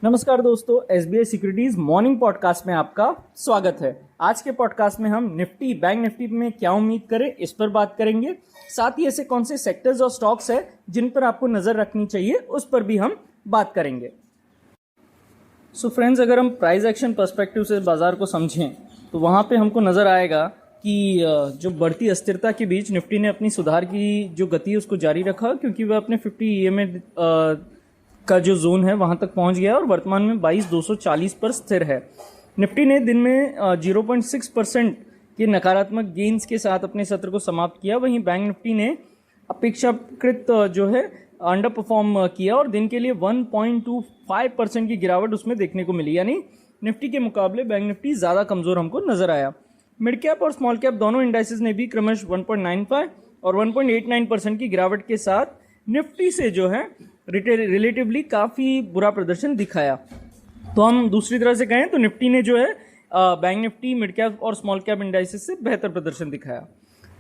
नमस्कार दोस्तों, SBI securities morning podcast में आपका स्वागत है। आज के पॉडकास्ट में हम निफ्टी, बैंक निफ्टी में क्या उम्मीद करें इस पर बात करेंगे। साथ ही ऐसे कौन से सेक्टर्स और स्टॉक्स है जिन पर आपको नजर रखनी चाहिए उस पर भी हम बात करेंगे। सो फ्रेंड्स, अगर हम प्राइस एक्शन पर्सपेक्टिव से बाजार को समझें तो वहाँ पे हमको नजर आएगा कि जो बढ़ती अस्थिरता के बीच निफ्टी ने अपनी सुधार की जो गति है उसको जारी रखा, क्योंकि वह अपने 50 EMA का जो जोन है वहां तक पहुंच गया और वर्तमान में 22,240 पर स्थिर है। निफ्टी ने दिन में 0.6% के नकारात्मक गेन्स के साथ अपने सत्र को समाप्त किया। वहीं बैंक निफ्टी ने अपेक्षाकृत जो है अंडर परफॉर्म किया और दिन के लिए 1.25% की गिरावट उसमें देखने को मिली, यानी निफ्टी के मुकाबले बैंक निफ्टी ज़्यादा कमज़ोर हमको नजर आया। मिड कैप और स्मॉल कैप दोनों इंडाइसेस ने भी क्रमश 1.95 और 1.89% की गिरावट के साथ निफ्टी से जो है रिलेटिवली काफ़ी बुरा प्रदर्शन दिखाया। तो हम दूसरी तरह से कहें तो निफ्टी ने जो है बैंक निफ्टी, मिड कैप और स्मॉल कैप इंडाइसेस से बेहतर प्रदर्शन दिखाया।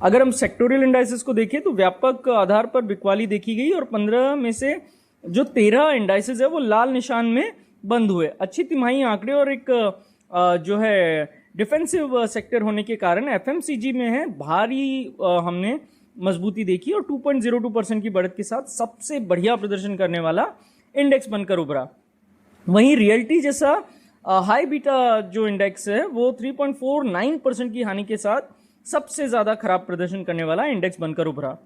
अगर हम सेक्टोरियल इंडाइसेस को देखें तो व्यापक आधार पर बिकवाली देखी गई और 15 में से जो 13 इंडाइसेस है वो लाल निशान में बंद हुए। अच्छी तिमाही आंकड़े और एक जो है डिफेंसिव सेक्टर होने के कारण एफएमसीजी में है भारी हमने मजबूती देखी और 2.02% की बढ़त के साथ सबसे बढ़िया प्रदर्शन करने वाला इंडेक्स बनकर उभरा। वहीं रियल्टी जैसा हाई बीटा जो इंडेक्स है वो 3.49% की हानि के साथ सबसे ज्यादा खराब प्रदर्शन करने वाला इंडेक्स बनकर उभरा।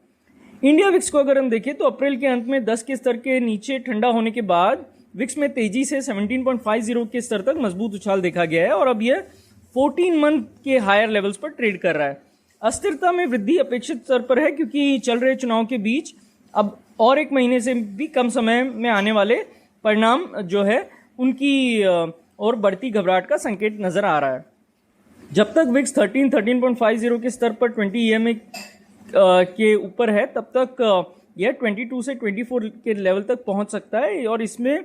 इंडिया विक्स को अगर हम देखें तो अप्रैल के अंत में 10 के स्तर के नीचे ठंडा होने के बाद विक्स में तेजी से 17.50 के स्तर तक मजबूत उछाल देखा गया है और अब यह 14 मंथ के हायर लेवल्स पर ट्रेड कर रहा है। अस्थिरता में वृद्धि अपेक्षित स्तर पर है, क्योंकि चल रहे चुनाव के बीच अब और एक महीने से भी कम समय में आने वाले परिणाम जो है उनकी और बढ़ती घबराहट का संकेत नजर आ रहा है। जब तक विक्स 13.50 के स्तर पर 20 EMA के ऊपर है तब तक यह 22 से 24 के लेवल तक पहुंच सकता है और इसमें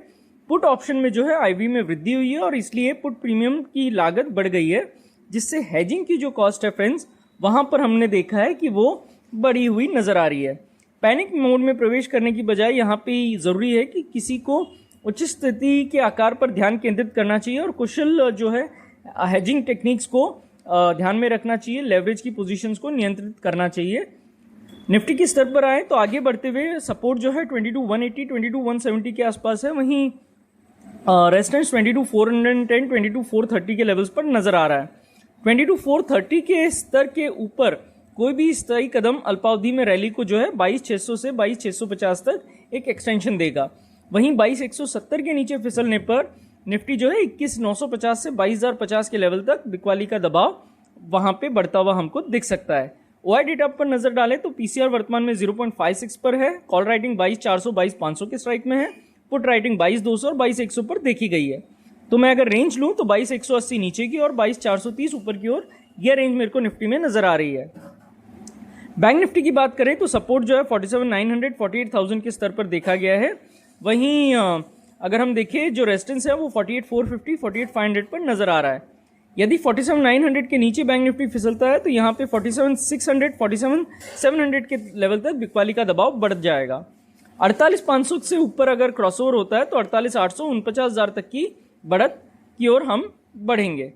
पुट ऑप्शन में जो है IV में वृद्धि हुई है और इसलिए पुट प्रीमियम की लागत बढ़ गई है, जिससे हेजिंग की जो कॉस्ट है फ्रेंड्स वहां पर हमने देखा है कि वो बढ़ी हुई नजर आ रही है। पैनिक मोड में प्रवेश करने की बजाय यहाँ पे जरूरी है कि किसी को उच्च स्थिति के आकार पर ध्यान केंद्रित करना चाहिए और कुशल जो है हेजिंग टेक्निक्स को ध्यान में रखना चाहिए, लेवरेज की पोजीशंस को नियंत्रित करना चाहिए। निफ्टी के स्तर पर आए तो आगे बढ़ते हुए सपोर्ट जो है 22,180 22,170 के आसपास है। वहीं रेजिस्टेंस 22,410 22,430 के लेवल्स पर नजर आ रहा है। 22,430 के स्तर के ऊपर कोई भी स्थायी कदम अल्पावधि में रैली को जो है 22,600 से 22,650 तक एक एक्सटेंशन देगा। वहीं 22,170 के नीचे फिसलने पर निफ्टी जो है 21,950 से 22,050 के लेवल तक बिकवाली का दबाव वहां पे बढ़ता हुआ हमको दिख सकता है। ओआई डेटा पर नजर डालें तो पीसीआर वर्तमान में 0.56 पर है, कॉल राइटिंग 22,400 22,500 के स्ट्राइक में है, पुट राइटिंग 22,200 और 22,100 पर देखी गई है। तो मैं अगर रेंज लूं तो 22,180 नीचे की और 22,430 ऊपर की ओर यह रेंज मेरे को निफ्टी में नजर आ रही है। बैंक निफ्टी की बात करें तो सपोर्ट जो है 47,900 48,000 के स्तर पर देखा गया है। वहीं अगर हम देखें जो रेजिस्टेंस है वो 48,450 48,500 पर नजर आ रहा है। यदि 47,900 के नीचे बैंक निफ्टी फिसलता है तो यहाँ पे 47,600 47,700 के लेवल तक बिकवाली का दबाव बढ़ जाएगा। 48,500 से ऊपर अगर क्रॉसओवर होता है तो 48,800 49,000 तक की बढ़त की ओर हम बढ़ेंगे।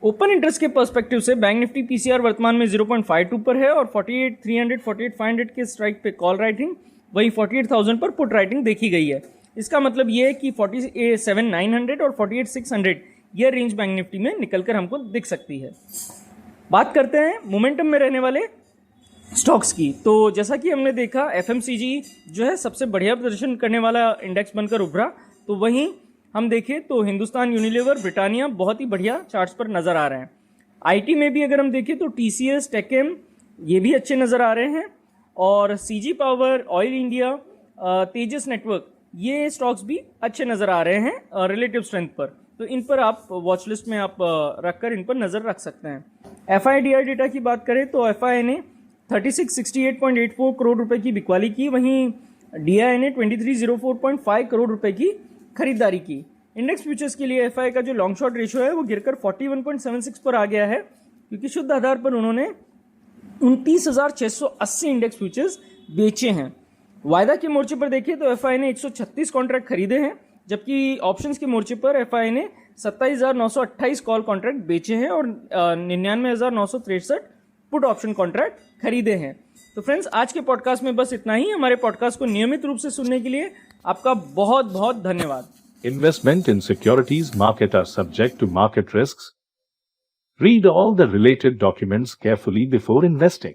ओपन इंटरेस्ट के पर्सपेक्टिव से बैंक निफ्टी पीसीआर वर्तमान में 0.52 पर है और 48,300 48,500 के स्ट्राइक पे कॉल राइटिंग, वही 48,000 पर पुट राइटिंग देखी गई है। इसका मतलब ये है कि 47,900 और 48,600 यह रेंज बैंक निफ्टी में निकलकर हमको दिख सकती है। बात करते हैं मोमेंटम में रहने वाले स्टॉक्स की। तो जैसा कि हमने देखा एफएमसीजी जो है सबसे बढ़िया प्रदर्शन करने वाला इंडेक्स बनकर उभरा। तो वहीं हम देखें तो हिंदुस्तान यूनिलीवर, ब्रिटानिया बहुत ही बढ़िया चार्ट्स पर नजर आ रहे हैं। आईटी में भी अगर हम देखें तो टीसीएस, टेकेम ये भी अच्छे नजर आ रहे हैं और सीजी पावर, ऑयल इंडिया, तेजस नेटवर्क ये स्टॉक्स भी अच्छे नजर आ रहे हैं रिलेटिव स्ट्रेंथ पर। तो इन पर आप वॉच लिस्ट में आप रखकर इन पर नजर रख सकते हैं। एफआईडीआई डेटा की बात करें तो एफआई ने 3668.84 करोड़ रुपए की बिकवाली की, वहीं डीआई ने 2304.5 करोड़ रुपए की खरीदारी की। इंडेक्स फ्यूचर्स के लिए एफआई का जो लॉन्ग शॉर्ट रेशियो है वो गिरकर 41.76 पर आ गया है, क्योंकि शुद्ध आधार पर उन्होंने 29,680 इंडेक्स फ्यूचर्स बेचे हैं। वायदा के मोर्चे पर देखिए तो एफआई ने 136 कॉन्ट्रैक्ट खरीदे हैं जबकि ऑप्शंस के मोर्चे पर एफआई ने 27,928 कॉल कॉन्ट्रैक्ट बेचे हैं और 99,963 पुट ऑप्शन कॉन्ट्रैक्ट खरीदे हैं। तो फ्रेंड्स, आज के पॉडकास्ट में बस इतना ही। हमारे पॉडकास्ट को नियमित रूप से सुनने के लिए आपका बहुत बहुत धन्यवाद। Investment in securities market are subject to market risks. Read all the related documents carefully before investing.